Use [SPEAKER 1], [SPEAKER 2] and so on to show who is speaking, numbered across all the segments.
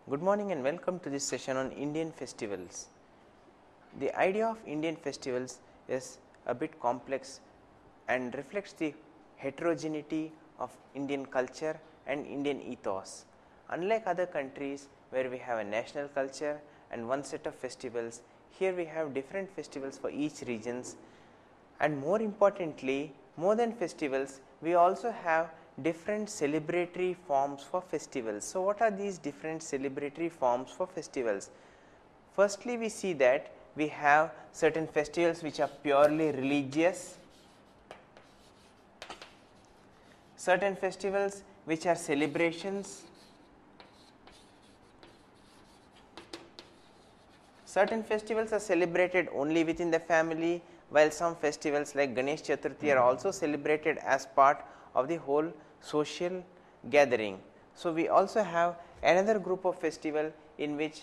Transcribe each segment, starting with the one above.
[SPEAKER 1] Good morning and welcome to this session on Indian festivals. The idea of Indian festivals is a bit complex and reflects the heterogeneity of Indian culture and Indian ethos. Unlike other countries where we have a national culture and one set of festivals, here we have different festivals for each regions, and more importantly, more than festivals, we also have different celebratory forms for festivals. So, what are these different celebratory forms for festivals? Firstly, we see that we have certain festivals which are purely religious, certain festivals which are celebrations, certain festivals are celebrated only within the family, while some festivals like Ganesh Chaturthi are also celebrated as part of the whole social gathering. So, we also have another group of festival in which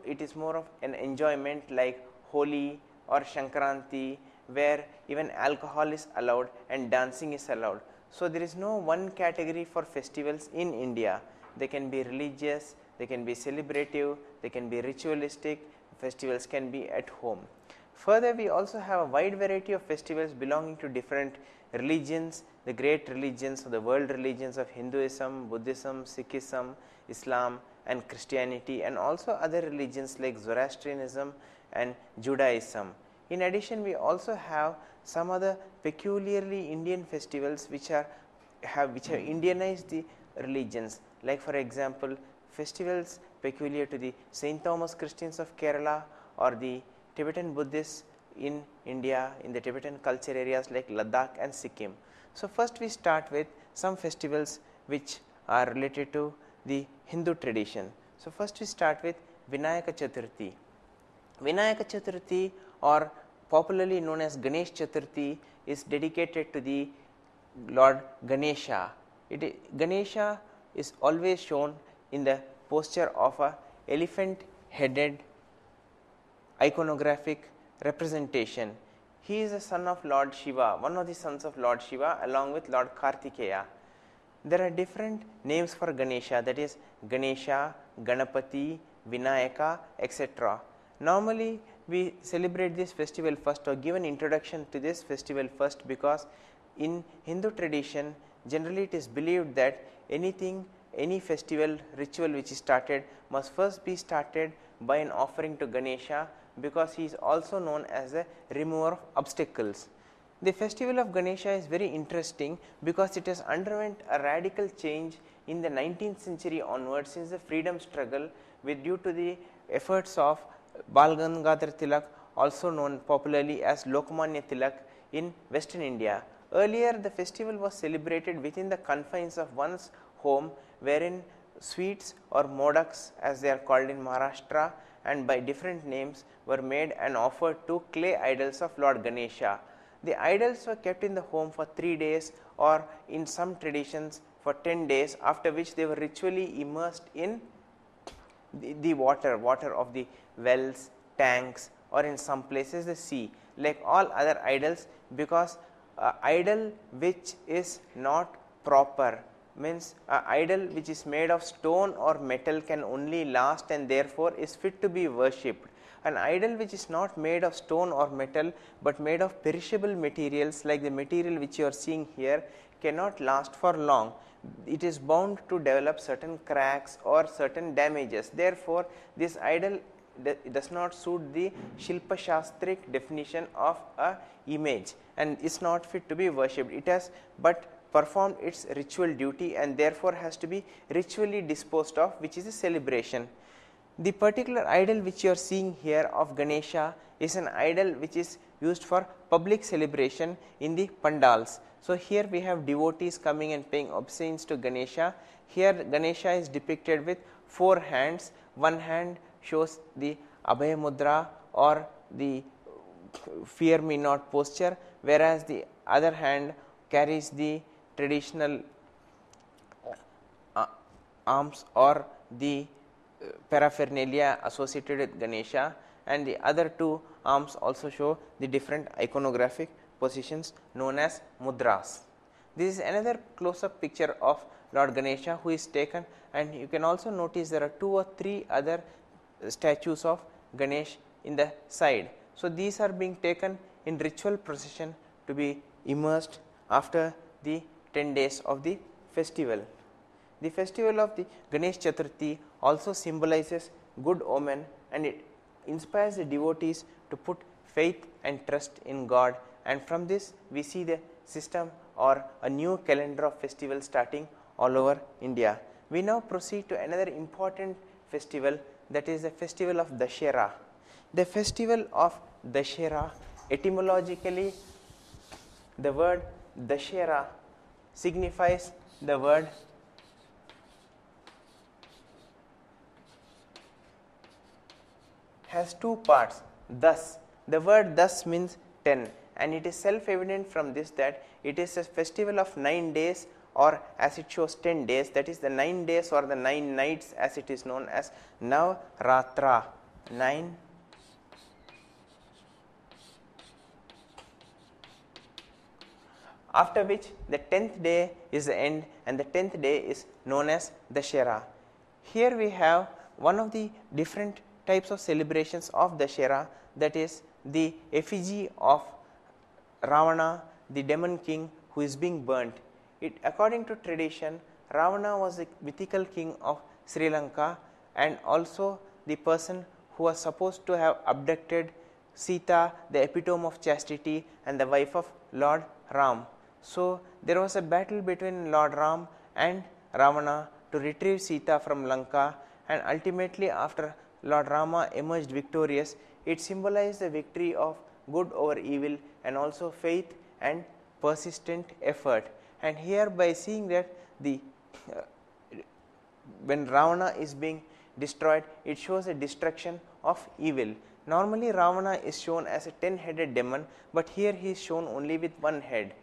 [SPEAKER 1] it is more of an enjoyment like Holi or Shankranti, where even alcohol is allowed and dancing is allowed. So, there is no one category for festivals in India. They can be religious, they can be celebrative, they can be ritualistic, festivals can be at home. Further, we also have a wide variety of festivals belonging to different religions, the great religions of the world religions of Hinduism, Buddhism, Sikhism, Islam and Christianity, and also other religions like Zoroastrianism and Judaism. In addition, we also have some other peculiarly Indian festivals which have Indianized the religions, like for example, festivals peculiar to the St. Thomas Christians of Kerala or the Tibetan Buddhists in India, in the Tibetan culture areas like Ladakh and Sikkim. So, first we start with some festivals which are related to the Hindu tradition. So, first we start with Vinayaka Chaturthi. Vinayaka Chaturthi, or popularly known as Ganesh Chaturthi, is dedicated to the Lord Ganesha. Ganesha is always shown in the posture of a elephant headed iconographic representation. He is a son of Lord Shiva, one of the sons of Lord Shiva, along with Lord Kartikeya. There are different names for Ganesha, that is Ganesha, Ganapati, Vinayaka, etc. Normally, we celebrate this festival first or give an introduction to this festival first, because in Hindu tradition generally it is believed that any festival ritual which is started must first be started by an offering to Ganesha, because he is also known as the remover of obstacles. The festival of Ganesha is very interesting because it has underwent a radical change in the 19th century onwards, since the freedom struggle due to the efforts of Bal Gangadhar Tilak, also known popularly as Lokmanya Tilak, in Western India. Earlier, the festival was celebrated within the confines of one's home, wherein sweets or modaks, as they are called in Maharashtra, and by different names, were made and offered to clay idols of Lord Ganesha. The idols were kept in the home for 3 days, or in some traditions for 10 days, after which they were ritually immersed in the water of the wells, tanks, or in some places the sea, like all other idols, because idol which is not proper, means idol which is made of stone or metal, can only last and therefore is fit to be worshipped. An idol which is not made of stone or metal, but made of perishable materials like the material which you are seeing here, cannot last for long. It is bound to develop certain cracks or certain damages. Therefore, this idol does not suit the Shilpa Shastric definition of a image and is not fit to be worshipped. It has but performed its ritual duty and therefore has to be ritually disposed of, which is a celebration. The particular idol which you are seeing here of Ganesha is an idol which is used for public celebration in the pandals. So, here we have devotees coming and paying obeisance to Ganesha. Here Ganesha is depicted with 4 hands. One hand shows the Abhaya Mudra or the fear me not posture, whereas the other hand carries the traditional arms or the paraphernalia associated with Ganesha, and the other 2 arms also show the different iconographic positions known as mudras. This is another close up picture of Lord Ganesha who is taken, and you can also notice there are 2 or 3 other statues of Ganesh in the side. So, these are being taken in ritual procession to be immersed after the 10 days of the festival. The festival of the Ganesh Chaturthi also symbolizes good omen, and it inspires the devotees to put faith and trust in God, and from this we see the system or a new calendar of festivals starting all over India. We now proceed to another important festival, that is the festival of Dussehra. The festival of Dussehra, etymologically the word Dussehra signifies the word has 2 parts. Thus, the word thus means 10, and it is self evident from this that it is a festival of 9 days, or as it shows 10 days, that is the 9 days or the 9 nights as it is known as Navratra, 9 after which the 10th day is the end, and the 10th day is known as Dussehra. Here we have one of the different types of celebrations of Dussehra, that is the effigy of Ravana, the demon king who is being burnt. According to tradition, Ravana was the mythical king of Sri Lanka, and also the person who was supposed to have abducted Sita, the epitome of chastity and the wife of Lord Ram. So, there was a battle between Lord Ram and Ravana to retrieve Sita from Lanka, and ultimately after Lord Rama emerged victorious, it symbolized the victory of good over evil and also faith and persistent effort. And here, by seeing that when Ravana is being destroyed, it shows a destruction of evil. Normally Ravana is shown as a 10-headed demon, but here he is shown only with 1 head.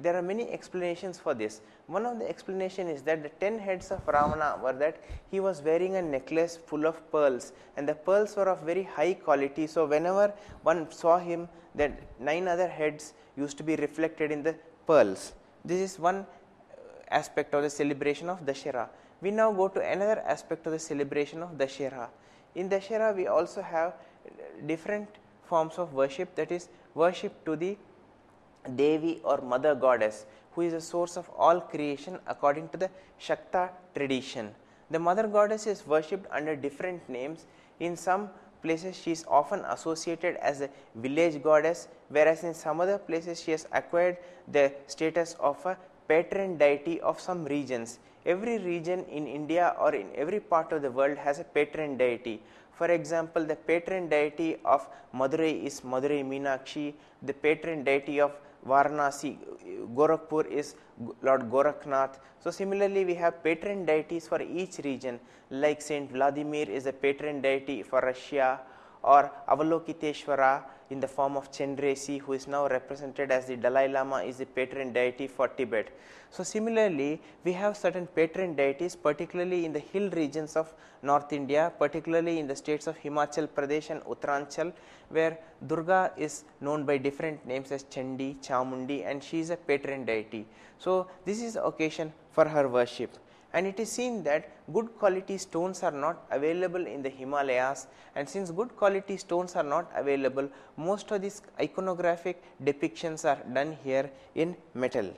[SPEAKER 1] There are many explanations for this. One of the explanation is that the 10 heads of Ravana were that he was wearing a necklace full of pearls, and the pearls were of very high quality. So, whenever one saw him, that 9 other heads used to be reflected in the pearls. This is one aspect of the celebration of Dussehra. We now go to another aspect of the celebration of Dussehra. In Dussehra, we also have different forms of worship, that is worship to the Devi or mother goddess, who is the source of all creation according to the Shakta tradition. The mother goddess is worshipped under different names. In some places she is often associated as a village goddess, whereas in some other places she has acquired the status of a patron deity of some regions. Every region in India or in every part of the world has a patron deity. For example, the patron deity of Madurai is Madurai Meenakshi, the patron deity of Varanasi, Gorakhpur is Lord Gorakhnath. So, similarly we have patron deities for each region, like Saint Vladimir is a patron deity for Russia, or Avalokiteshvara in the form of Chenrezig, who is now represented as the Dalai Lama, is the patron deity for Tibet. So, similarly we have certain patron deities, particularly in the hill regions of North India, particularly in the states of Himachal Pradesh and Uttaranchal, where Durga is known by different names as Chandi, Chamundi, and she is a patron deity. So, this is the occasion for her worship. And it is seen that good quality stones are not available in the Himalayas, and since good quality stones are not available, most of these iconographic depictions are done here in metal.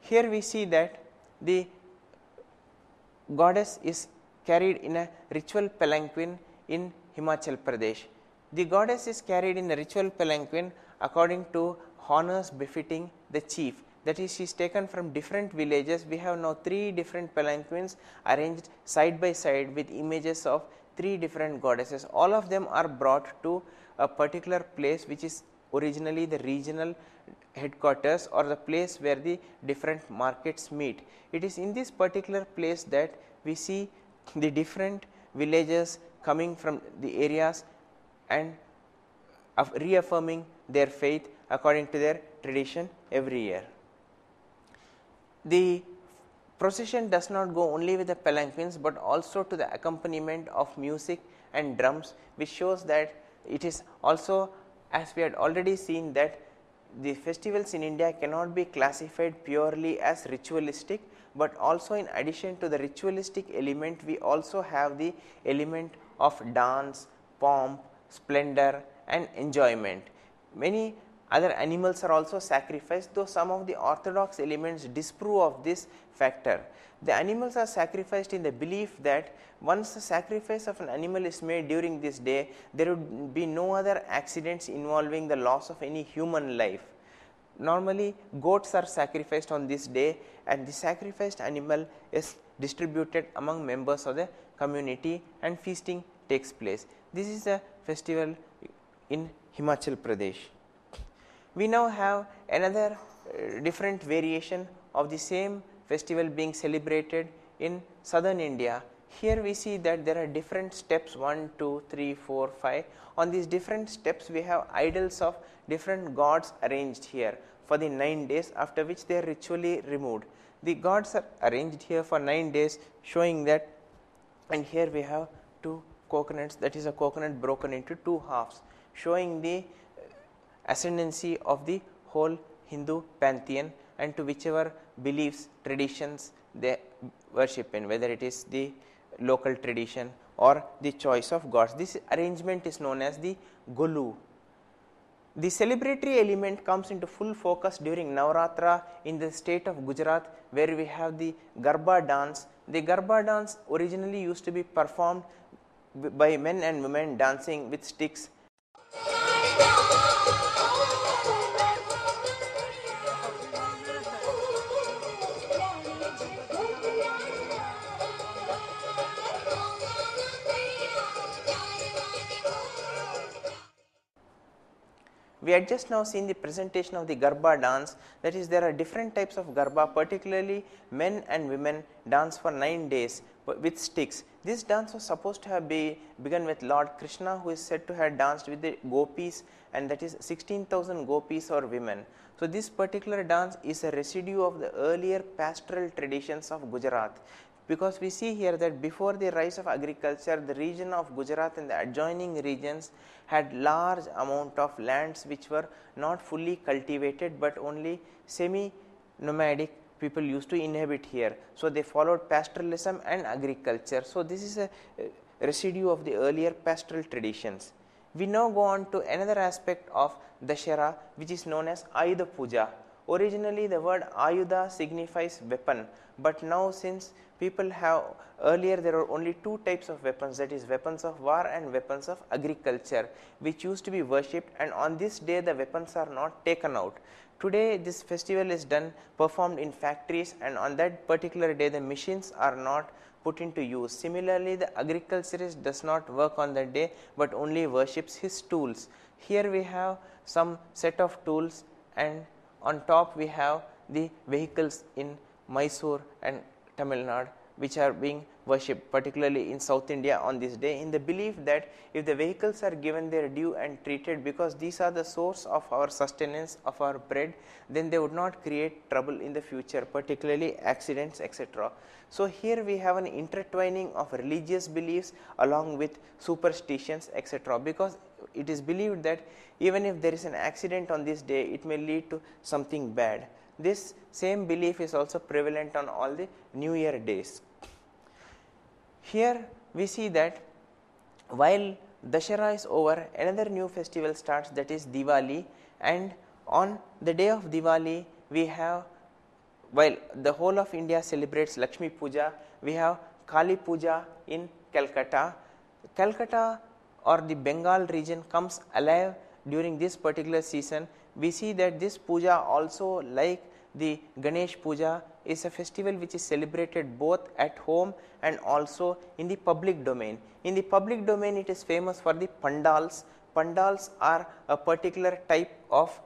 [SPEAKER 1] Here we see that the goddess is carried in a ritual palanquin in Himachal Pradesh. The goddess is carried in a ritual palanquin according to honors befitting the chief. That is, she is taken from different villages. We have now 3 different palanquins arranged side by side with images of 3 different goddesses. All of them are brought to a particular place which is originally the regional headquarters or the place where the different markets meet. It is in this particular place that we see the different villages coming from the areas and reaffirming their faith according to their tradition every year. The procession does not go only with the palanquins, but also to the accompaniment of music and drums, which shows that it is also, as we had already seen, that the festivals in India cannot be classified purely as ritualistic, but also in addition to the ritualistic element, we also have the element of dance, pomp, splendor and enjoyment. Many other animals are also sacrificed, though some of the orthodox elements disprove of this factor. The animals are sacrificed in the belief that once the sacrifice of an animal is made during this day, there would be no other accidents involving the loss of any human life. Normally, goats are sacrificed on this day, and the sacrificed animal is distributed among members of the community and feasting takes place. This is a festival in Himachal Pradesh. We now have another different variation of the same festival being celebrated in southern India. Here we see that there are different steps 1, 2, 3, 4, 5. On these different steps we have idols of different gods arranged here for the 9 days, after which they are ritually removed. The gods are arranged here for 9 days, showing that, and here we have 2 coconuts, that is a coconut broken into 2 halves, showing the ascendancy of the whole Hindu pantheon and to whichever beliefs, traditions they worship in, whether it is the local tradition or the choice of gods. This arrangement is known as the Golu. The celebratory element comes into full focus during Navratra in the state of Gujarat, where we have the Garba dance. The Garba dance originally used to be performed by men and women dancing with sticks. We had just now seen the presentation of the Garba dance, that is, there are different types of Garba, particularly men and women dance for 9 days with sticks. This dance was supposed to have begun with Lord Krishna, who is said to have danced with the gopis, and that is 16,000 gopis or women. So, this particular dance is a residue of the earlier pastoral traditions of Gujarat, because we see here that before the rise of agriculture, the region of Gujarat and the adjoining regions had large amount of lands which were not fully cultivated, but only semi-nomadic people used to inhabit here. So, they followed pastoralism and agriculture. So, this is a residue of the earlier pastoral traditions. We now go on to another aspect of Dashera, which is known as Ayudha Puja. Originally the word Ayudha signifies weapon, but now since people have, earlier there were only 2 types of weapons, that is weapons of war and weapons of agriculture, which used to be worshipped, and on this day the weapons are not taken out. Today this festival is performed in factories, and on that particular day the machines are not put into use. Similarly, the agriculturist does not work on that day, but only worships his tools. Here we have some set of tools, and on top we have the vehicles in Mysore and Tamil Nadu, which are being worshipped, particularly in South India on this day, in the belief that if the vehicles are given their due and treated, because these are the source of our sustenance, of our bread, then they would not create trouble in the future, particularly accidents, etc. So, here we have an intertwining of religious beliefs along with superstitions, etc., because it is believed that even if there is an accident on this day, it may lead to something bad. This same belief is also prevalent on all the New Year days. Here we see that while Dashera is over, another new festival starts, that is Diwali, and on the day of Diwali we have, while the whole of India celebrates Lakshmi Puja, we have Kali Puja in Calcutta. Calcutta or the Bengal region comes alive during this particular season. We see that this puja also, like the Ganesh Puja, is a festival which is celebrated both at home and also in the public domain. In the public domain, it is famous for the pandals. Pandals are a particular type of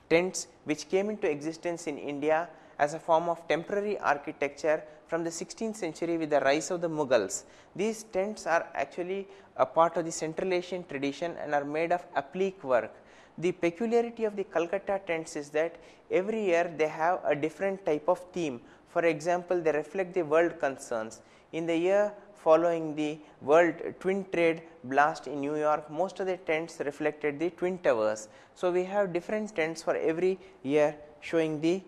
[SPEAKER 1] tents which came into existence in India as a form of temporary architecture from the 16th century with the rise of the Mughals. These tents are actually a part of the Central Asian tradition and are made of applique work. The peculiarity of the Calcutta tents is that every year they have a different type of theme. For example, they reflect the world concerns. In the year following the world twin trade blast in New York, most of the tents reflected the twin towers. So we have different tents for every year showing the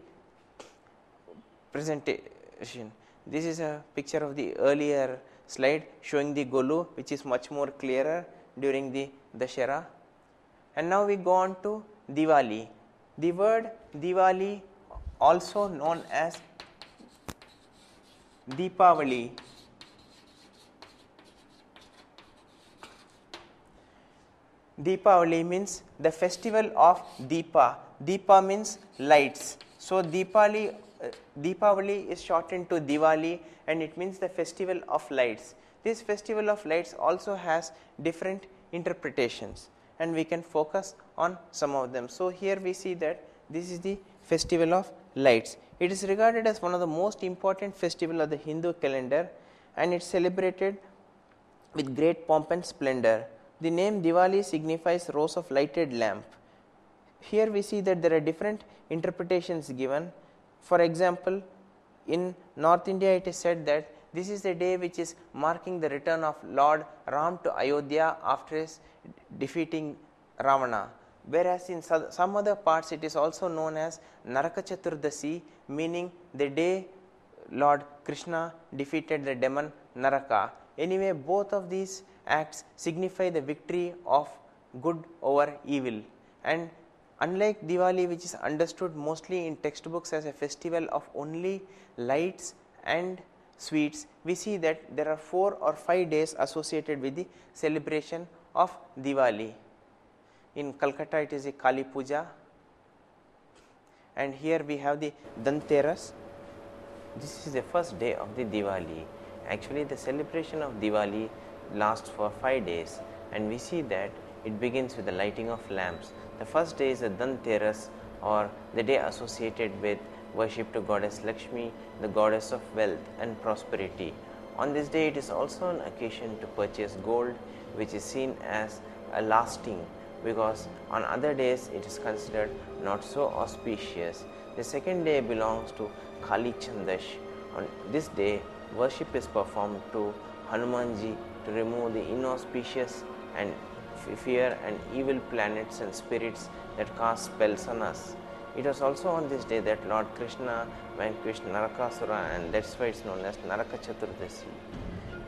[SPEAKER 1] presentation. This is a picture of the earlier slide showing the Golu, which is much more clearer during the Dashera. And now we go on to Diwali. The word Diwali, also known as Deepavali, Deepavali means the festival of Deepa. Deepa means lights. So Deepavali is shortened to Diwali, and it means the festival of lights. This festival of lights also has different interpretations, and we can focus on some of them. So here we see that this is the festival of lights. It is regarded as one of the most important festival of the Hindu calendar, and it's celebrated with great pomp and splendor. The name Diwali signifies rows of lighted lamp. Here we see that there are different interpretations given. For example, in North India it is said that this is the day which is marking the return of Lord Ram to Ayodhya after his defeating Ravana. Whereas in some other parts it is also known as Naraka Chaturdasi, meaning the day Lord Krishna defeated the demon Naraka. Anyway, both of these acts signify the victory of good over evil. And unlike Diwali, which is understood mostly in textbooks as a festival of only lights and sweets, we see that there are 4 or 5 days associated with the celebration of Diwali. In Calcutta it is a Kali Puja, and here we have the Dhanteras. This is the first day of the Diwali. Actually, the celebration of Diwali lasts for 5 days, and we see that it begins with the lighting of lamps. The first day is the Dhanteras, or the day associated with worship to goddess Lakshmi, the goddess of wealth and prosperity. On this day it is also an occasion to purchase gold, which is seen as a lasting, because on other days it is considered not so auspicious. The second day belongs to Kali Chandash. On this day worship is performed to Hanumanji to remove the inauspicious and fear and evil planets and spirits that cast spells on us. It was also on this day that Lord Krishna vanquished Narakasura, and that's why it's known as Naraka Chaturdasi.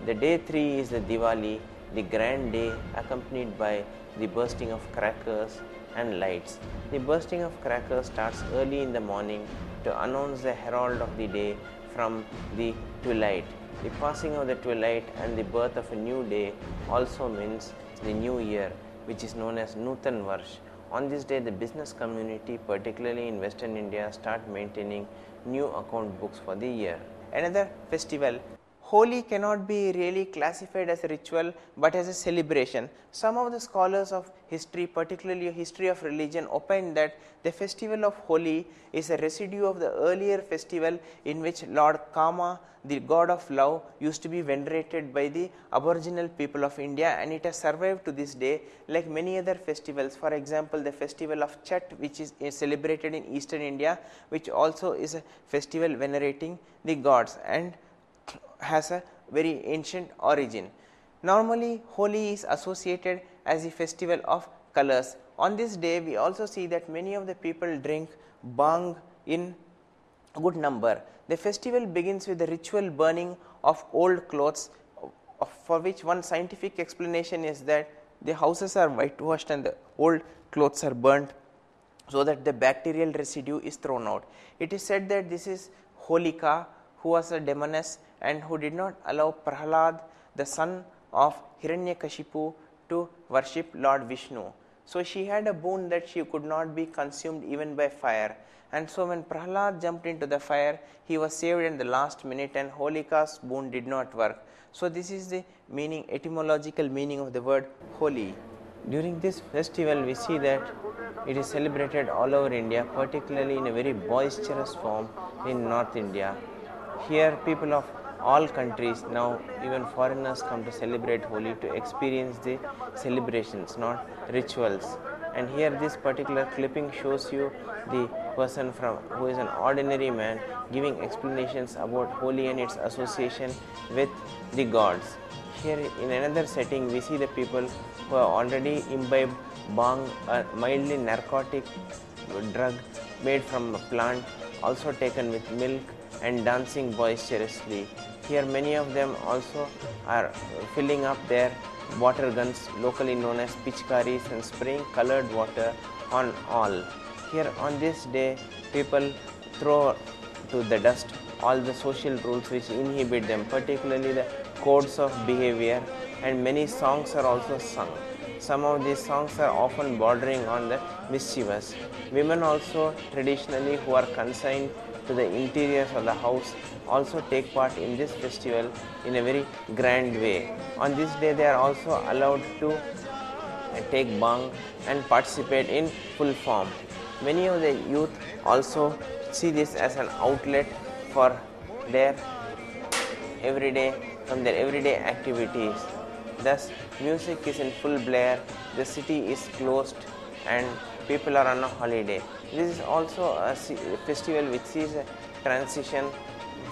[SPEAKER 1] The day 3 is the Diwali, the grand day accompanied by the bursting of crackers and lights. The bursting of crackers starts early in the morning to announce the herald of the day from the twilight. The passing of the twilight and the birth of a new day also means the new year, which is known as Nutan Varsh. On this day, the business community, particularly in Western India, start maintaining new account books for the year. Another festival, Holi, cannot be really classified as a ritual but as a celebration. Some of the scholars of history, particularly history of religion, opine that the festival of Holi is a residue of the earlier festival in which Lord Kama, the god of love, used to be venerated by the aboriginal people of India, and it has survived to this day like many other festivals. For example, the festival of Chhat, which is celebrated in eastern India, which also is a festival venerating the gods and has a very ancient origin. Normally, Holi is associated as a festival of colors. On this day, we also see that many of the people drink bhang in good number. The festival begins with the ritual burning of old clothes, for which one scientific explanation is that the houses are whitewashed and the old clothes are burnt so that the bacterial residue is thrown out. It is said that this is Holika, who was a demoness and who did not allow Prahlad, the son of Hiranyakashipu, to worship Lord Vishnu. So she had a boon that she could not be consumed even by fire. And so when Prahlad jumped into the fire, he was saved in the last minute, and Holika's boon did not work. So this is the meaning, etymological meaning of the word Holi. During this festival, we see that it is celebrated all over India, particularly in a very boisterous form in North India. Here people of all countries, now even foreigners, come to celebrate Holi to experience the celebrations, not rituals. And here this particular clipping shows you the person who is an ordinary man, giving explanations about Holi and its association with the gods. Here in another setting we see the people who have already imbibed bhang, a mildly narcotic drug made from a plant, also taken with milk, and dancing boisterously. Here many of them also are filling up their water guns, locally known as pichkaris, and spraying colored water on all. Here on this day people throw to the dust all the social rules which inhibit them, particularly the codes of behavior, and many songs are also sung. Some of these songs are often bordering on the mischievous. Women also traditionally who are consigned to the interiors of the house also take part in this festival in a very grand way. On this day they are also allowed to take bhang and participate in full form. Many of the youth also see this as an outlet for their everyday activities. Thus, music is in full blare, the city is closed, and people are on a holiday. This is also a festival which sees a transition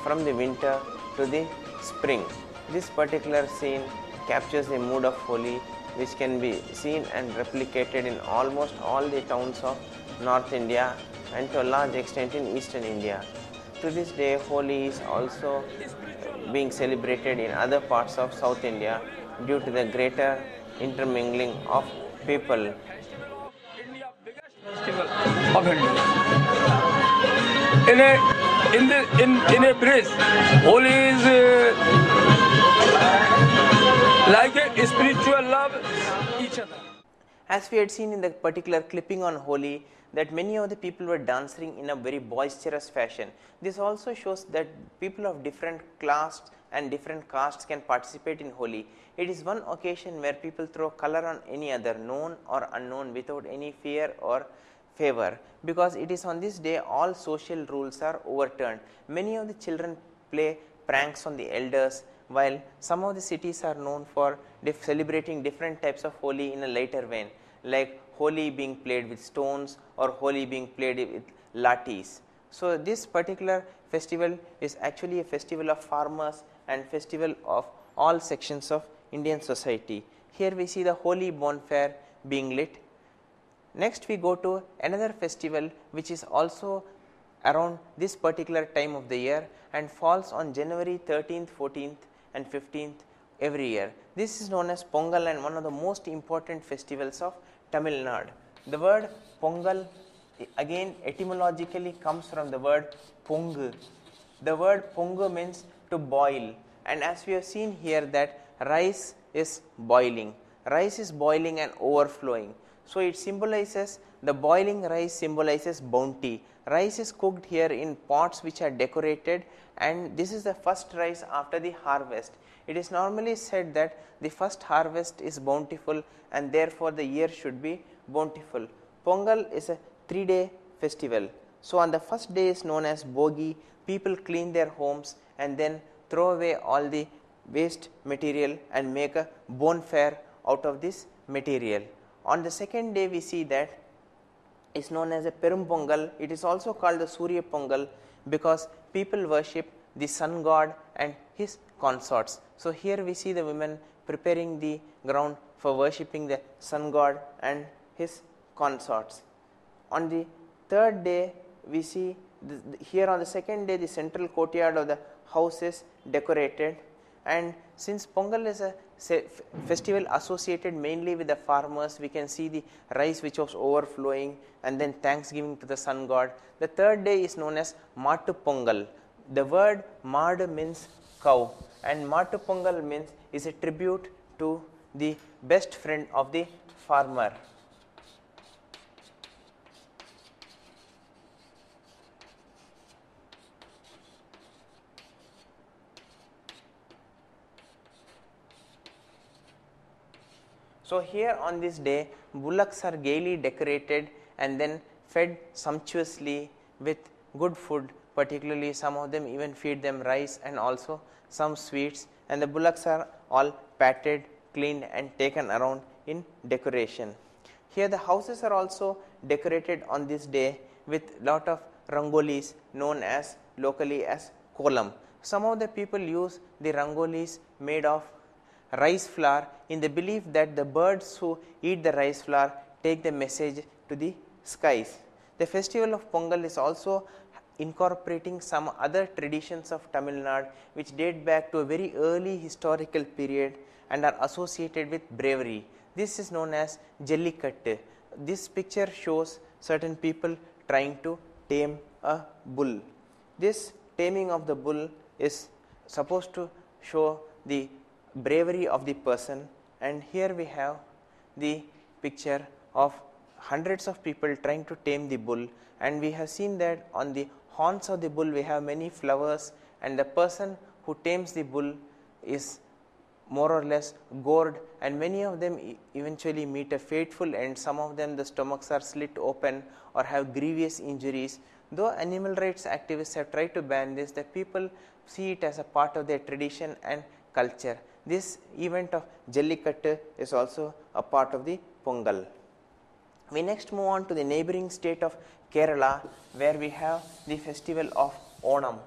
[SPEAKER 1] from the winter to the spring. This particular scene captures the mood of Holi, which can be seen and replicated in almost all the towns of North India and to a large extent in Eastern India. To this day, Holi is also being celebrated in other parts of South India due to the greater intermingling of people.
[SPEAKER 2] India biggest festival of India. In a bridge, Holi is like a spiritual love each other.
[SPEAKER 1] As we had seen in the particular clipping on Holi, that many of the people were dancing in a very boisterous fashion. This also shows that people of different class and different castes can participate in Holi. It is one occasion where people throw color on any other, known or unknown, without any fear or favor, because it is on this day all social rules are overturned. Many of the children play pranks on the elders, while some of the cities are known for celebrating different types of Holi in a lighter vein, like Holi being played with stones or Holi being played with lathis. So this particular festival is actually a festival of farmers and festival of all sections of Indian society. Here we see the Holi bonfire being lit. Next we go to another festival which is also around this particular time of the year and falls on January 13th, 14th and 15th every year. This is known as Pongal and one of the most important festivals of Tamil Nadu. The word Pongal again etymologically comes from the word Pongu. The word Pongu means to boil, and as we have seen here that rice is boiling. Rice is boiling and overflowing. So it symbolizes, the boiling rice symbolizes bounty. Rice is cooked here in pots which are decorated, and this is the first rice after the harvest. It is normally said that the first harvest is bountiful and therefore the year should be bountiful. Pongal is a 3-day festival. So on the first day is known as Bogi. People clean their homes and then throw away all the waste material and make a bonfire out of this material. On the second day we see that is known as a Perum Pongal. It is also called the Surya Pongal because people worship the sun god and his consorts. So here we see the women preparing the ground for worshipping the sun god and his consorts. On the third day we see here on the second day the central courtyard of the house is decorated, and since Pongal is a festival associated mainly with the farmers, we can see the rice which was overflowing and then thanksgiving to the sun god. The third day is known as Matu Pongal. The word Mad means cow and Matu Pongal means is a tribute to the best friend of the farmer. So here on this day, bullocks are gaily decorated and then fed sumptuously with good food, particularly some of them even feed them rice and also some sweets, and the bullocks are all patted, cleaned and taken around in decoration. Here the houses are also decorated on this day with lot of rangolis known as locally as kolam. Some of the people use the rangolis made of rice flour in the belief that the birds who eat the rice flour take the message to the skies. The festival of Pongal is also incorporating some other traditions of Tamil Nadu which date back to a very early historical period and are associated with bravery. This is known as Jallikattu. This picture shows certain people trying to tame a bull. This taming of the bull is supposed to show the bravery of the person, and here we have the picture of hundreds of people trying to tame the bull, and we have seen that on the horns of the bull we have many flowers, and the person who tames the bull is more or less gored, and many of them eventually meet a fateful end. Some of them the stomachs are slit open or have grievous injuries. Though animal rights activists have tried to ban this, the people see it as a part of their tradition and culture. This event of Jallikattu is also a part of the Pongal. We next move on to the neighboring state of Kerala, where we have the festival of Onam.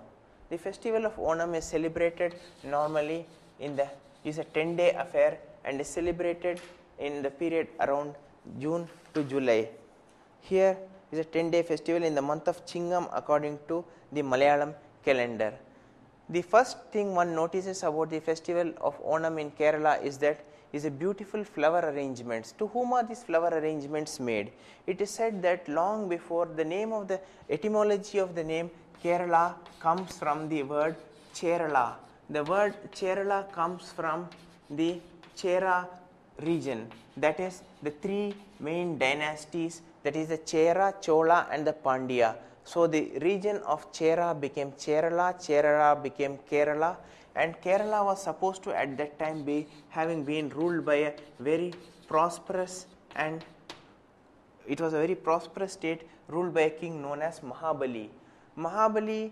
[SPEAKER 1] The festival of Onam is celebrated normally is a 10-day affair and is celebrated in the period around June to July. Here is a 10-day festival in the month of Chingam according to the Malayalam calendar. The first thing one notices about the festival of Onam in Kerala is that is a beautiful flower arrangements. To whom are these flower arrangements made? It is said that long before the name of the etymology of the name Kerala comes from the word Cherala. The word Cherala comes from the Chera region, that is the three main dynasties, that is the Chera, Chola and the Pandya. So the region of Chera became Cherala, Cherala became Kerala, and Kerala was supposed to at that time be having been ruled by a very prosperous, and it was a very prosperous state ruled by a king known as Mahabali. Mahabali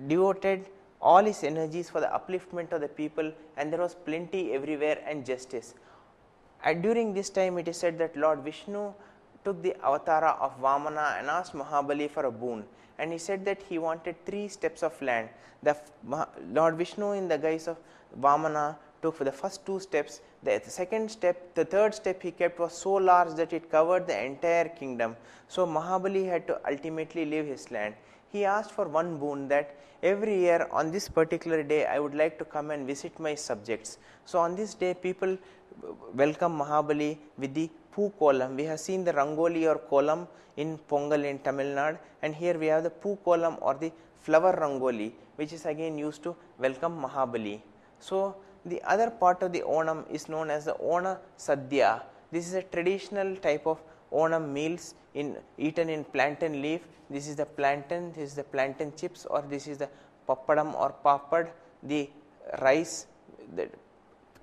[SPEAKER 1] devoted all his energies for the upliftment of the people, and there was plenty everywhere and justice. During this time it is said that Lord Vishnu took the avatara of Vamana and asked Mahabali for a boon, and he said that he wanted 3 steps of land. Lord Vishnu in the guise of Vamana took for the first 2 steps. The second step, the third step he kept was so large that it covered the entire kingdom. So Mahabali had to ultimately leave his land. He asked for one boon, that every year on this particular day I would like to come and visit my subjects. So on this day people welcome Mahabali with the Poo Kolam. We have seen the Rangoli or Kolam in Pongal in Tamil Nadu, and here we have the Poo Kolam or the flower Rangoli, which is again used to welcome Mahabali. So the other part of the Onam is known as the Ona Sadhya. This is a traditional type of Onam meals eaten in plantain leaf. This is the plantain, this is the plantain chips, or this is the pappadam or papad, the rice.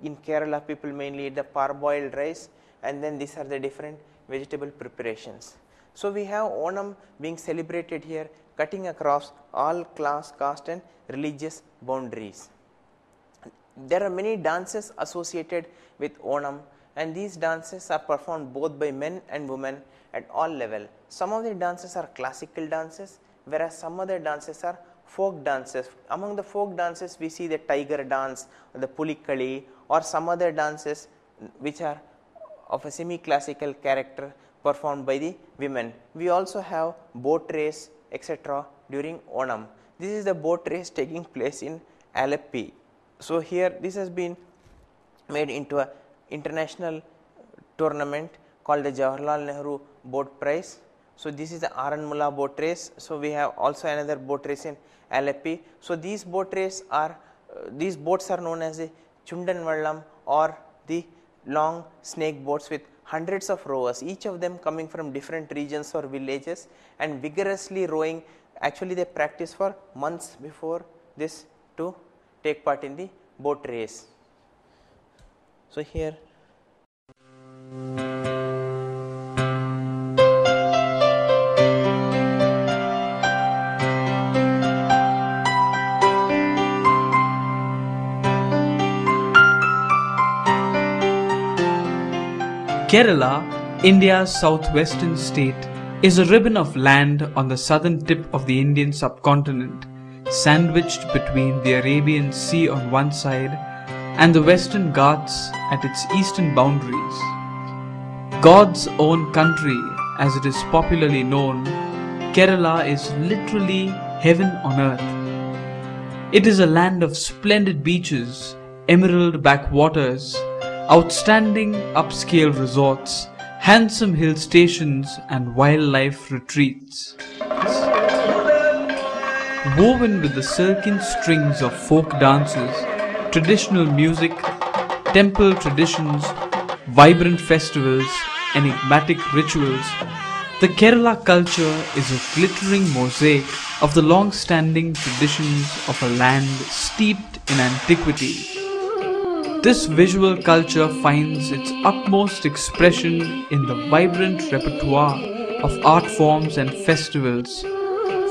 [SPEAKER 1] In Kerala people mainly eat the parboiled rice, and then these are the different vegetable preparations. So we have Onam being celebrated here, cutting across all class, caste and religious boundaries. There are many dances associated with Onam, and these dances are performed both by men and women at all levels. Some of the dances are classical dances, whereas some other dances are folk dances. Among the folk dances we see the tiger dance, or the pulikali, or some other dances which are of a semi-classical character performed by the women. We also have boat race, etc. during Onam. This is the boat race taking place in Alleppey. So here this has been made into an international tournament called the Jawaharlal Nehru Boat Prize. So this is the Aranmula boat race. So we have also another boat race in Alleppey. So these boats are known as the Chundan Vallam, or the long snake boats with hundreds of rowers, each of them coming from different regions or villages and vigorously rowing. Actually they practice for months before this to take part in the boat race. So here
[SPEAKER 3] Kerala, India's southwestern state, is a ribbon of land on the southern tip of the Indian subcontinent, sandwiched between the Arabian Sea on one side and the Western Ghats at its eastern boundaries. God's own country, as it is popularly known, Kerala is literally heaven on earth. It is a land of splendid beaches, emerald backwaters, outstanding upscale resorts, handsome hill stations and wildlife retreats. Woven with the silken strings of folk dances, traditional music, temple traditions, vibrant festivals, enigmatic rituals, the Kerala culture is a glittering mosaic of the long-standing traditions of a land steeped in antiquity. This visual culture finds its utmost expression in the vibrant repertoire of art forms and festivals,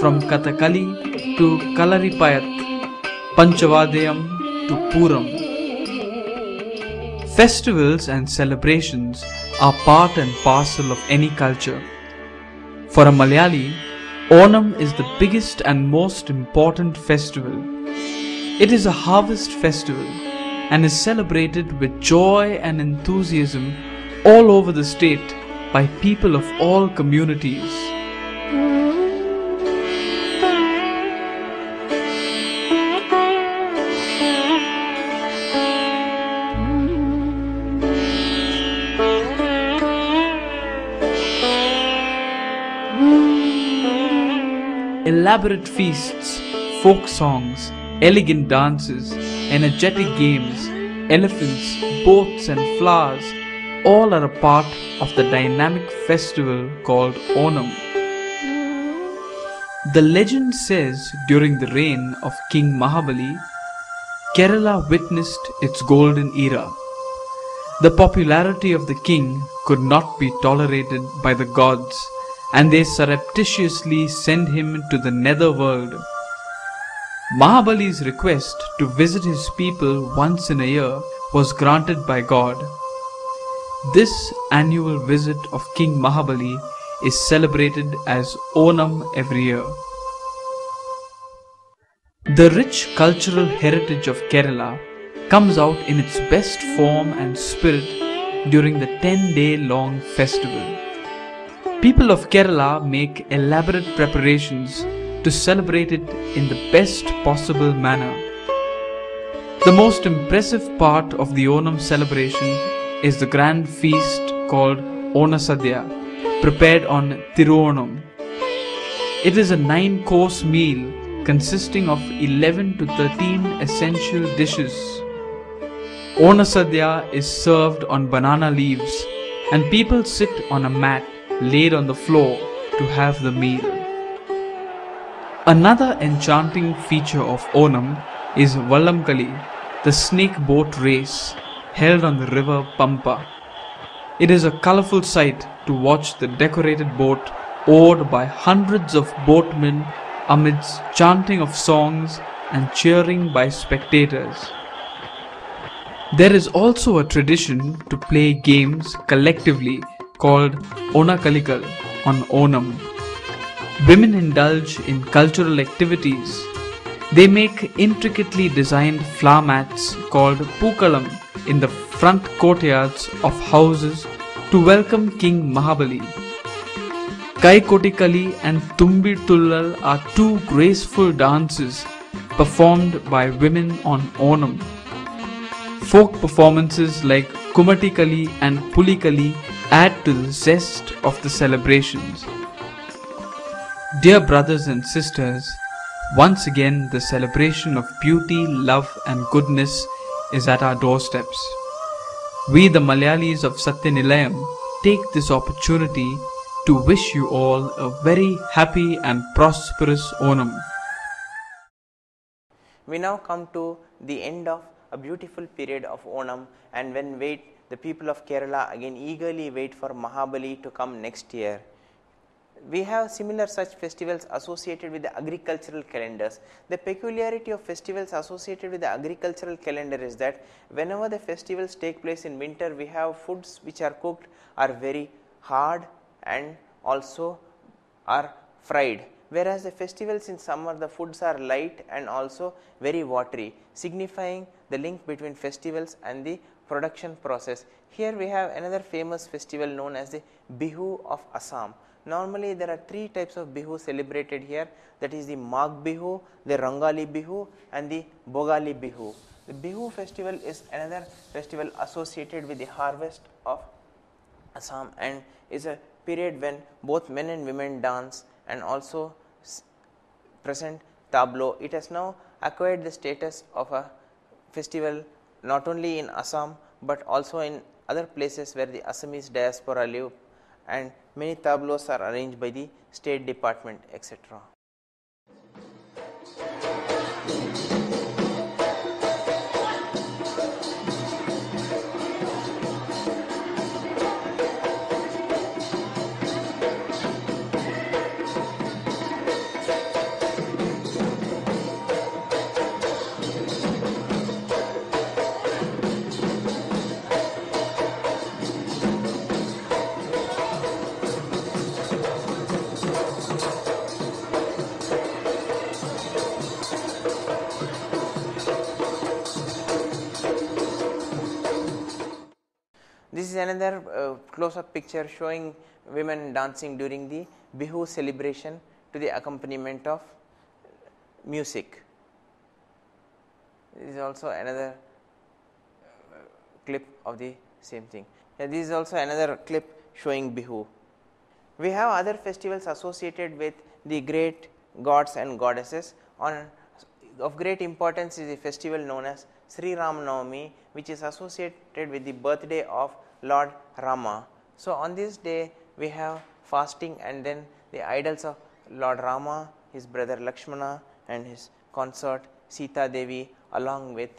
[SPEAKER 3] from Kathakali to Kalaripayat, Panchavadayam to Puram. Festivals and celebrations are part and parcel of any culture. For a Malayali, Onam is the biggest and most important festival. It is a harvest festival and is celebrated with joy and enthusiasm all over the state by people of all communities. Elaborate feasts, folk songs, elegant dances, energetic games, elephants, boats and flowers all are a part of the dynamic festival called Onam. The legend says during the reign of King Mahabali, Kerala witnessed its golden era. The popularity of the king could not be tolerated by the gods, and they surreptitiously sent him to the netherworld. Mahabali's request to visit his people once in a year was granted by God. This annual visit of King Mahabali is celebrated as Onam every year. The rich cultural heritage of Kerala comes out in its best form and spirit during the 10-day-long festival. People of Kerala make elaborate preparations to celebrate it in the best possible manner. The most impressive part of the Onam celebration is the grand feast called Onasadhya, prepared on Thiruonam. It is a 9-course meal consisting of 11 to 13 essential dishes. Onasadhya is served on banana leaves and people sit on a mat laid on the floor to have the meal. Another enchanting feature of Onam is Vallamkali, the snake boat race held on the river Pampa. It is a colorful sight to watch the decorated boat oared by hundreds of boatmen amidst chanting of songs and cheering by spectators. There is also a tradition to play games collectively called Onakalikal on Onam. Women indulge in cultural activities. They make intricately designed flower mats called Pookalam in the front courtyards of houses to welcome King Mahabali. Kaikotikali and Tumbi Tullal are two graceful dances performed by women on Onam. Folk performances like Kumatikali and Pulikali add to the zest of the celebrations. Dear brothers and sisters, once again the celebration of beauty, love and goodness is at our doorsteps. We the Malayalis of Satyanilayam take this opportunity to wish you all a very happy and prosperous Onam.
[SPEAKER 1] We now come to the end of a beautiful period of Onam, and when the people of Kerala again eagerly wait for Mahabali to come next year. We have similar such festivals associated with the agricultural calendars. The peculiarity of festivals associated with the agricultural calendar is that whenever the festivals take place in winter, we have foods which are cooked are very hard and also are fried, whereas the festivals in summer the foods are light and also very watery, signifying the link between festivals and the production process. Here we have another famous festival known as the Bihu of Assam. Normally there are three types of Bihu celebrated here, that is the Magh Bihu, the Rangali Bihu and the Bogali Bihu. The Bihu festival is another festival associated with the harvest of Assam and is a period when both men and women dance and also present tableau. It has now acquired the status of a festival not only in Assam but also in other places where the Assamese diaspora live, and many tableaus are arranged by the State Department, etc. This is another close-up picture showing women dancing during the Bihu celebration to the accompaniment of music. This is also another clip of the same thing. This is also another clip showing Bihu. We have other festivals associated with the great gods and goddesses. Of great importance is a festival known as Sri Ram Navami, which is associated with the birthday of Lord Rama. So on this day we have fasting, and then the idols of Lord Rama, his brother Lakshmana and his consort Sita Devi along with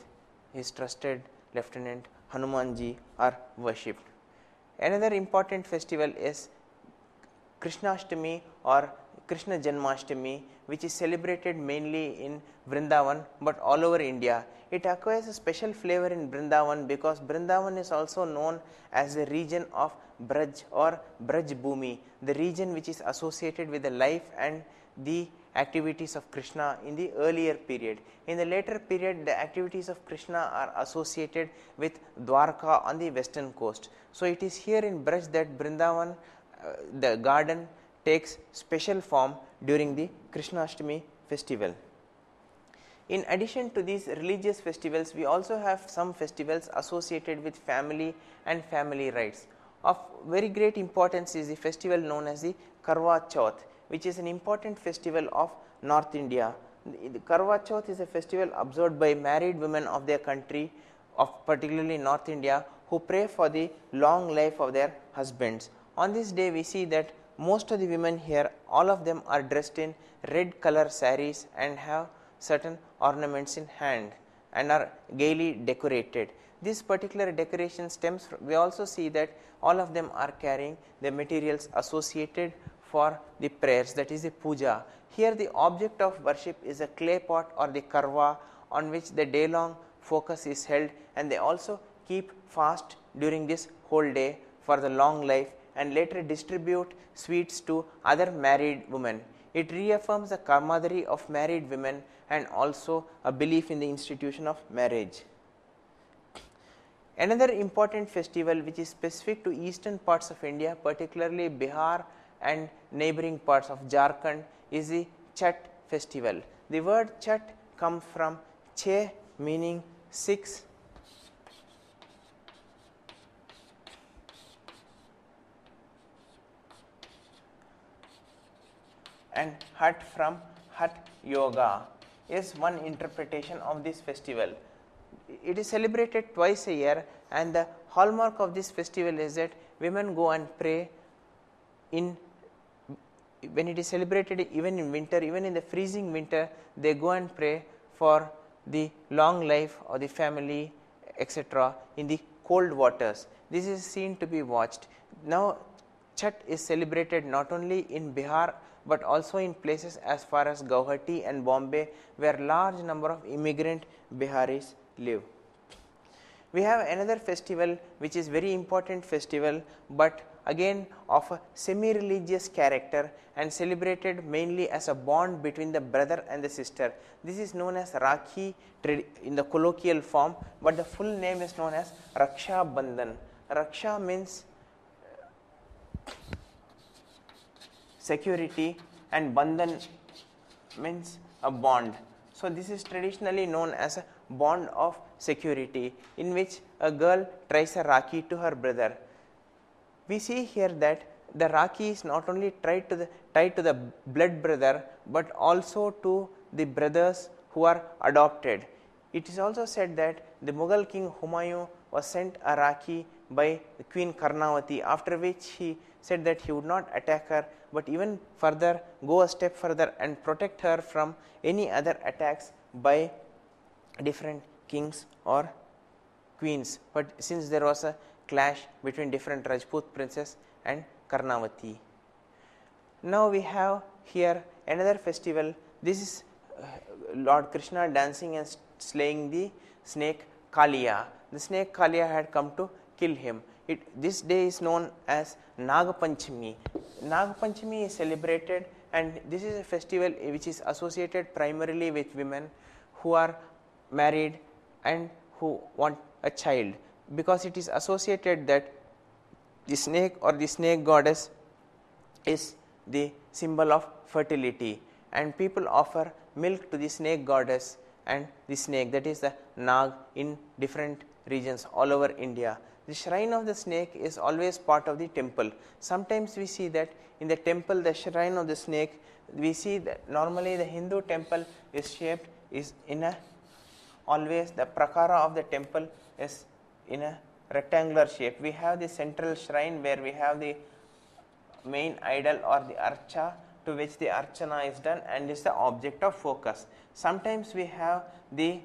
[SPEAKER 1] his trusted lieutenant Hanumanji are worshipped. Another important festival is Krishnashtami or Krishna Janmashtami, which is celebrated mainly in Vrindavan but all over India. It acquires a special flavor in Vrindavan because Vrindavan is also known as the region of Braj or Braj Bhumi, the region which is associated with the life and the activities of Krishna in the earlier period. In the later period, the activities of Krishna are associated with Dwarka on the western coast. So it is here in Braj that Vrindavan, the garden, takes special form during the Krishnashtami festival. In addition to these religious festivals, we also have some festivals associated with family and family rites. Of very great importance is the festival known as the Karwa Chauth, which is an important festival of North India. The Karwa Chauth is a festival observed by married women of their country, of particularly North India, who pray for the long life of their husbands. On this day we see that most of the women here, all of them are dressed in red color saris and have certain ornaments in hand and are gaily decorated. This particular decoration stems from, we also see that all of them are carrying the materials associated for the prayers, that is the puja. Here the object of worship is a clay pot or the karwa on which the day long focus is held, and they also keep fast during this whole day for the long life and later distribute sweets to other married women. It reaffirms the camaraderie of married women and also a belief in the institution of marriage. Another important festival which is specific to eastern parts of India, particularly Bihar and neighboring parts of Jharkhand, is the Chhat festival. The word Chhat comes from Che, meaning 6, and Hat from Hat Yoga is one interpretation of this festival. It is celebrated twice a year, and the hallmark of this festival is that women go and pray in, when it is celebrated even in winter, even in the freezing winter, they go and pray for the long life of the family, etc., in the cold waters. This is seen to be watched. Now Chhat is celebrated not only in Bihar but also in places as far as Guwahati and Bombay, where large number of immigrant Biharis live. We have another festival which is very important festival, but again of a semi-religious character and celebrated mainly as a bond between the brother and the sister. This is known as Rakhi in the colloquial form, but the full name is known as Raksha Bandhan. Raksha means security and Bandhan means a bond. So, this is traditionally known as a bond of security, in which a girl tries a Rakhi to her brother. We see here that the Rakhi is not only tied to the blood brother, but also to the brothers who are adopted. It is also said that the Mughal king Humayun was sent a Rakhi by Queen Karnavati, after which he said that he would not attack her, but even further go a step further and protect her from any other attacks by different kings or queens. But since there was a clash between different Rajput princes and Karnavati. Now we have here another festival. This is Lord Krishna dancing and slaying the snake Kaliya. The snake Kaliya had come to kill him. This day is known as Nagapanchami. Nagapanchami is celebrated, and this is a festival which is associated primarily with women who are married and who want a child, because it is associated that the snake or the snake goddess is the symbol of fertility, and people offer milk to the snake goddess and the snake, that is the Nag, in different regions all over India. The shrine of the snake is always part of the temple. Sometimes we see that in the temple, the shrine of the snake, we see that normally the Hindu temple is shaped is in a, always the prakara of the temple is in a rectangular shape. We have the central shrine where we have the main idol or the archa, to which the archana is done and is the object of focus. Sometimes we have the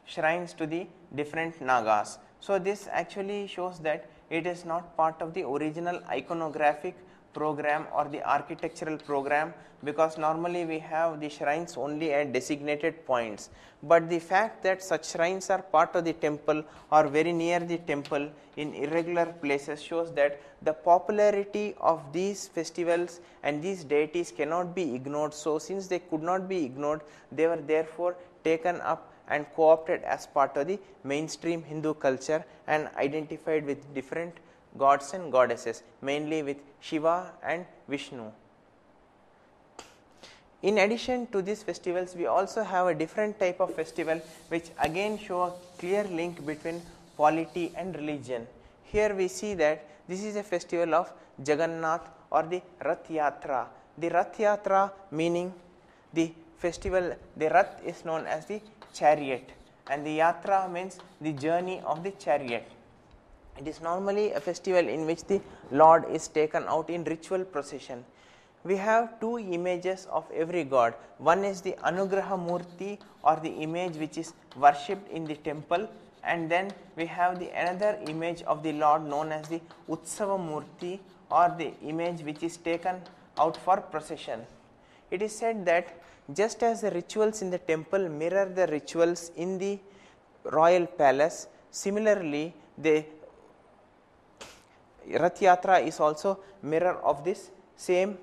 [SPEAKER 1] shrines to the different Nagas. So, this actually shows that it is not part of the original iconographic program or the architectural program, because normally we have the shrines only at designated points. But the fact that such shrines are part of the temple or very near the temple in irregular places shows that the popularity of these festivals and these deities cannot be ignored. So, since they could not be ignored, they were therefore taken up and co-opted as part of the mainstream Hindu culture and identified with different gods and goddesses, mainly with Shiva and Vishnu. In addition to these festivals, we also have a different type of festival which again show a clear link between polity and religion. Here we see that this is a festival of Jagannath or the Rath Yatra. The Rath Yatra meaning the festival, the Rath is known as the chariot, and the Yatra means the journey of the chariot. It is normally a festival in which the Lord is taken out in ritual procession. We have two images of every god. One is the Anugraha Murti, or the image which is worshipped in the temple, and then we have the another image of the Lord known as the Utsava Murti, or the image which is taken out for procession. It is said that just as the rituals in the temple mirror the rituals in the royal palace, similarly the Rath Yatra is also mirror of this same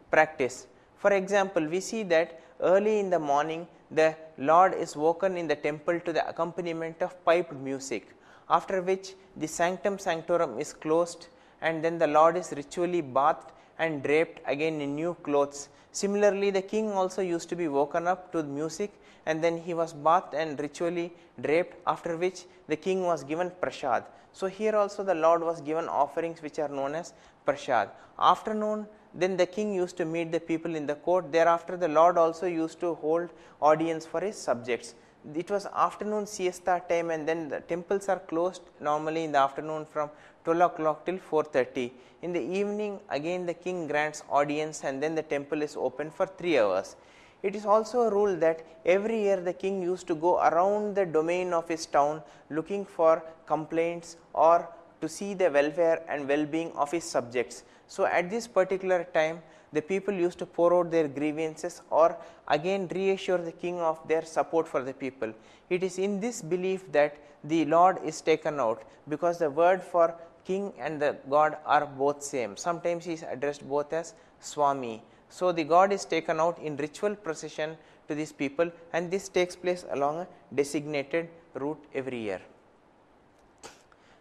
[SPEAKER 1] practice. For example, we see that early in the morning the Lord is woken in the temple to the accompaniment of piped music, after which the sanctum sanctorum is closed, and then the Lord is ritually bathed and draped again in new clothes. Similarly, the king also used to be woken up to the music, and then he was bathed and ritually draped, after which the king was given prasad. So, here also the Lord was given offerings which are known as prasad. Afternoon, then the king used to meet the people in the court. Thereafter, the Lord also used to hold audience for his subjects. It was afternoon siesta time, and then the temples are closed normally in the afternoon from 12 o'clock till 4:30. In the evening, again the king grants audience, and then the temple is open for 3 hours. It is also a rule that every year the king used to go around the domain of his town looking for complaints or to see the welfare and well-being of his subjects. So at this particular time, the people used to pour out their grievances or again reassure the king of their support for the people. It is in this belief that the Lord is taken out, because the word for king and the God are both same. Sometimes he is addressed both as Swami. So the God is taken out in ritual procession to these people, and this takes place along a designated route every year.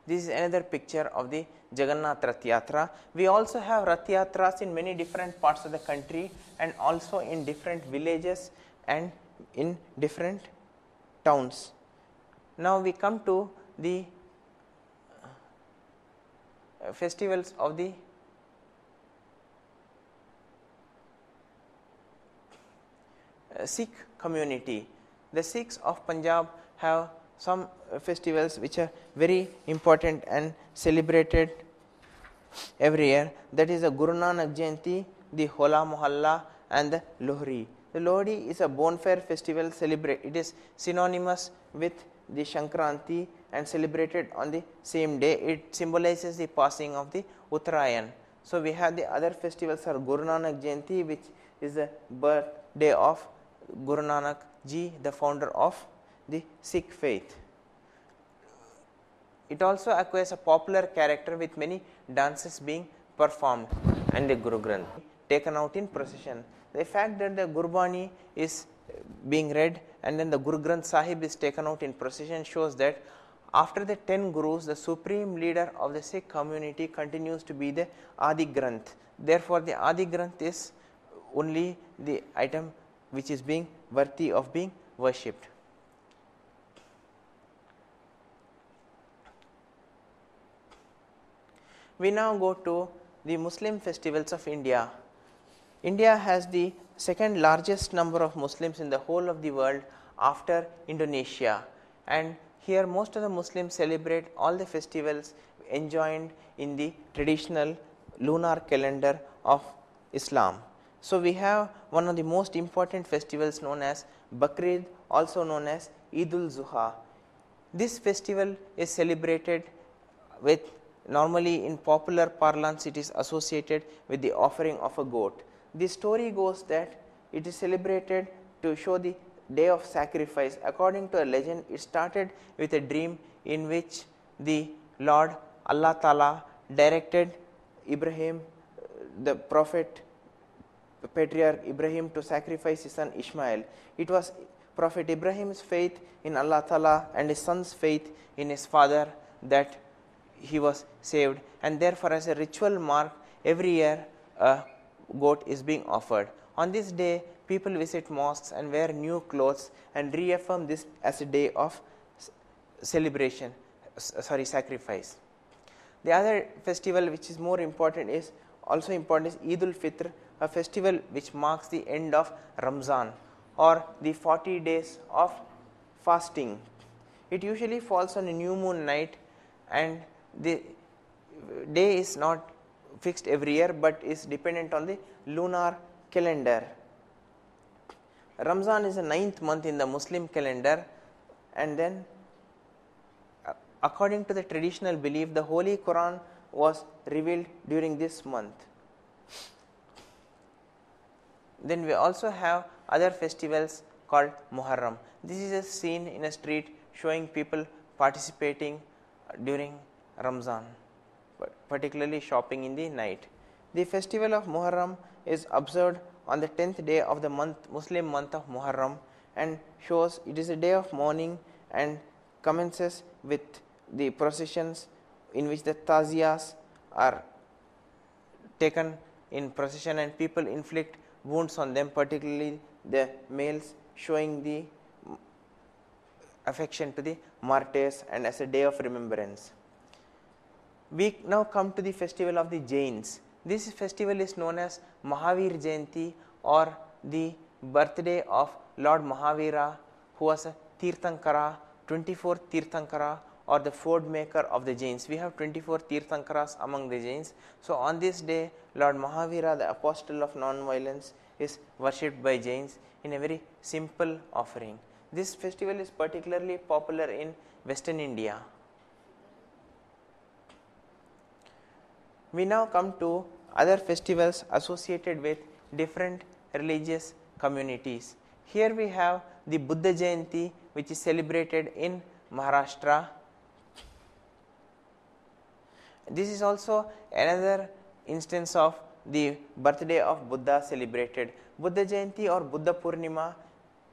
[SPEAKER 1] This is another picture of the Jagannath Rath Yatra. We also have Rath Yatras in many different parts of the country and also in different villages and in different towns. Now we come to the festivals of the Sikh community. The Sikhs of Punjab have some festivals which are very important and celebrated every year. That is the Guru Nanak Jayanti, the Hola Mohalla and the Lohri. The Lohri is a bonfire festival it is synonymous with the Shankranti and celebrated on the same day. It symbolizes the passing of the Uttarayan. So we have the other festivals are Guru Nanak Jayanti, which is the birthday of Guru Nanak Ji, the founder of the Sikh faith. It also acquires a popular character with many dances being performed and the Guru Granth taken out in procession. The fact that the Gurbani is being read and then the Guru Granth Sahib is taken out in procession shows that after the 10 Gurus, the supreme leader of the Sikh community continues to be the Adi Granth. Therefore, the Adi Granth is only the item which is being worthy of being worshipped. We now go to the Muslim festivals of India. India has the second largest number of Muslims in the whole of the world after Indonesia, and here most of the Muslims celebrate all the festivals enjoined in the traditional lunar calendar of Islam. So we have one of the most important festivals known as Bakrid, also known as Eid-ul-Zuha. This festival is celebrated with, normally in popular parlance, it is associated with the offering of a goat. The story goes that it is celebrated to show the day of sacrifice. According to a legend, it started with a dream in which the Lord Allah Ta'ala directed Ibrahim, the prophet, patriarch Ibrahim, to sacrifice his son Ishmael. It was Prophet Ibrahim's faith in Allah Ta'ala and his son's faith in his father that he was saved, and therefore as a ritual mark every year a goat is being offered. On this day, people visit mosques and wear new clothes and reaffirm this as a day of sacrifice. The other festival which is more important is Eid ul-Fitr, a festival which marks the end of Ramzan or the 40 days of fasting. It usually falls on a new moon night, and the day is not fixed every year but is dependent on the lunar calendar. Ramzan is the 9th month in the Muslim calendar, and then according to the traditional belief, the Holy Quran was revealed during this month. Then we also have other festivals called Muharram. This is a scene in a street showing people participating during Ramzan, particularly shopping in the night. The festival of Muharram is observed on the 10th day of the Muslim month of Muharram, and shows it is a day of mourning and commences with the processions in which the taziyas are taken in procession and people inflict wounds on them, particularly the males, showing the affection to the martyrs and as a day of remembrance. We now come to the festival of the Jains. This festival is known as Mahavir Jayanti, or the birthday of Lord Mahavira, who was a Tirthankara, 24th Tirthankara, or the ford maker of the Jains. We have 24 Tirthankaras among the Jains. So on this day, Lord Mahavira, the apostle of non-violence, is worshipped by Jains in a very simple offering. This festival is particularly popular in Western India. We now come to other festivals associated with different religious communities. Here we have the Buddha Jayanti, which is celebrated in Maharashtra. This is also another instance of the birthday of Buddha celebrated. Buddha Jayanti or Buddha Purnima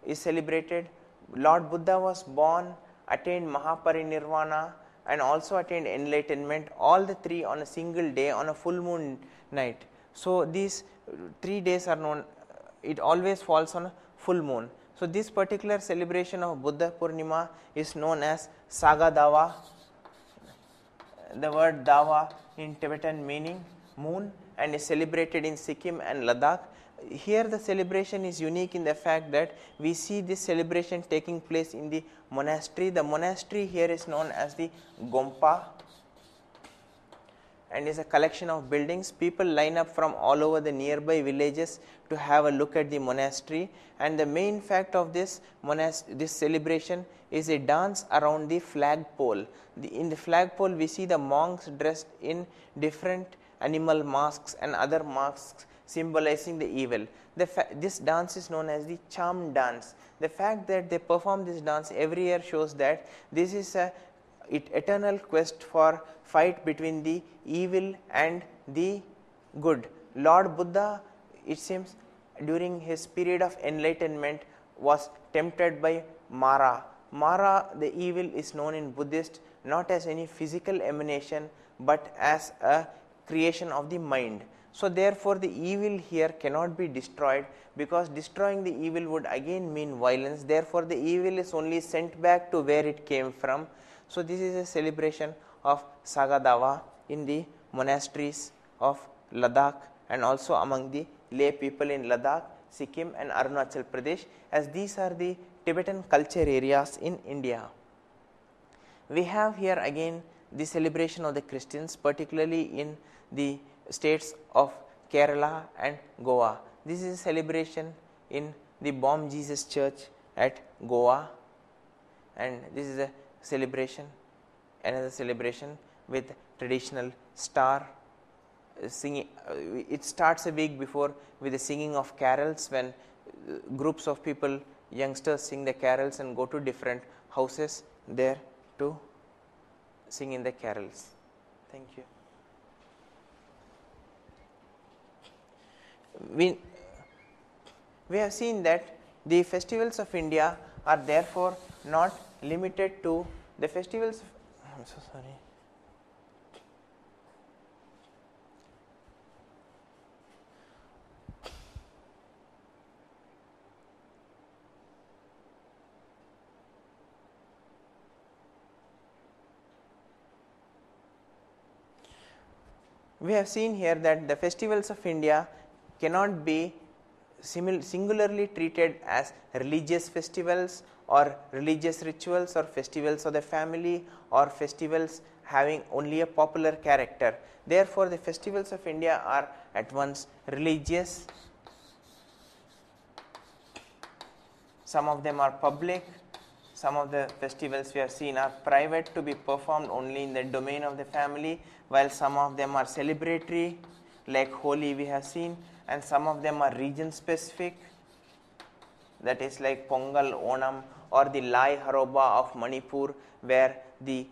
[SPEAKER 1] is celebrated. Lord Buddha was born, attained Mahaparinirvana, and also attained enlightenment, all the three on a single day, on a full moon night. So these 3 days are known, it always falls on a full moon. So this particular celebration of Buddha Purnima is known as Sagadawa. The word Dawa in Tibetan meaning moon, and is celebrated in Sikkim and Ladakh. Here the celebration is unique in the fact that we see this celebration taking place in the monastery. The monastery here is known as the Gompa and is a collection of buildings. People line up from all over the nearby villages to have a look at the monastery, and the main fact of this celebration is a dance around the flagpole. In the flagpole we see the monks dressed in different animal masks and other masks symbolizing the evil. This dance is known as the charm dance. The fact that they perform this dance every year shows that this is a eternal quest for fight between the evil and the good. Lord Buddha, it seems, during his period of enlightenment was tempted by Mara. Mara, the evil, is known in Buddhist not as any physical emanation but as a creation of the mind. So therefore the evil here cannot be destroyed, because destroying the evil would again mean violence. Therefore the evil is only sent back to where it came from. So this is a celebration of Sagadawa in the monasteries of Ladakh and also among the lay people in Ladakh, Sikkim and Arunachal Pradesh, as these are the Tibetan culture areas in India. We have here again the celebration of the Christians, particularly in the states of Kerala and Goa. This is a celebration in the Bom Jesus Church at Goa, and this is a celebration, another celebration with traditional star singing. It starts a week before with the singing of carols, when groups of people, youngsters, sing the carols and go to different houses there to sing in the carols. Thank you. We have seen that the festivals of India are therefore not limited to the festivals. I'm so sorry. We have seen here that the festivals of India cannot be singularly treated as religious festivals or religious rituals or festivals of the family or festivals having only a popular character. Therefore, the festivals of India are at once religious, some of them are public, some of the festivals we have seen are private to be performed only in the domain of the family, while some of them are celebratory like Holi we have seen, and some of them are region specific, that is like Pongal, Onam or the Lai Haroba of Manipur, where the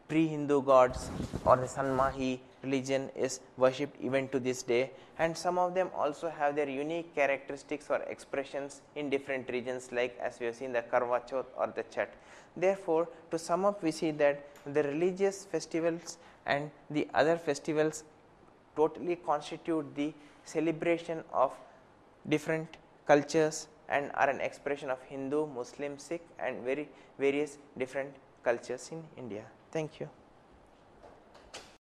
[SPEAKER 1] pre-Hindu gods or the Sanmahi religion is worshipped even to this day, and some of them also have their unique characteristics or expressions in different regions, like as we have seen the Karwa Chauth or the Chhat. Therefore, to sum up, we see that the religious festivals and the other festivals totally constitute the celebration of different cultures and are an expression of Hindu, Muslim, Sikh and various different cultures in India. Thank you.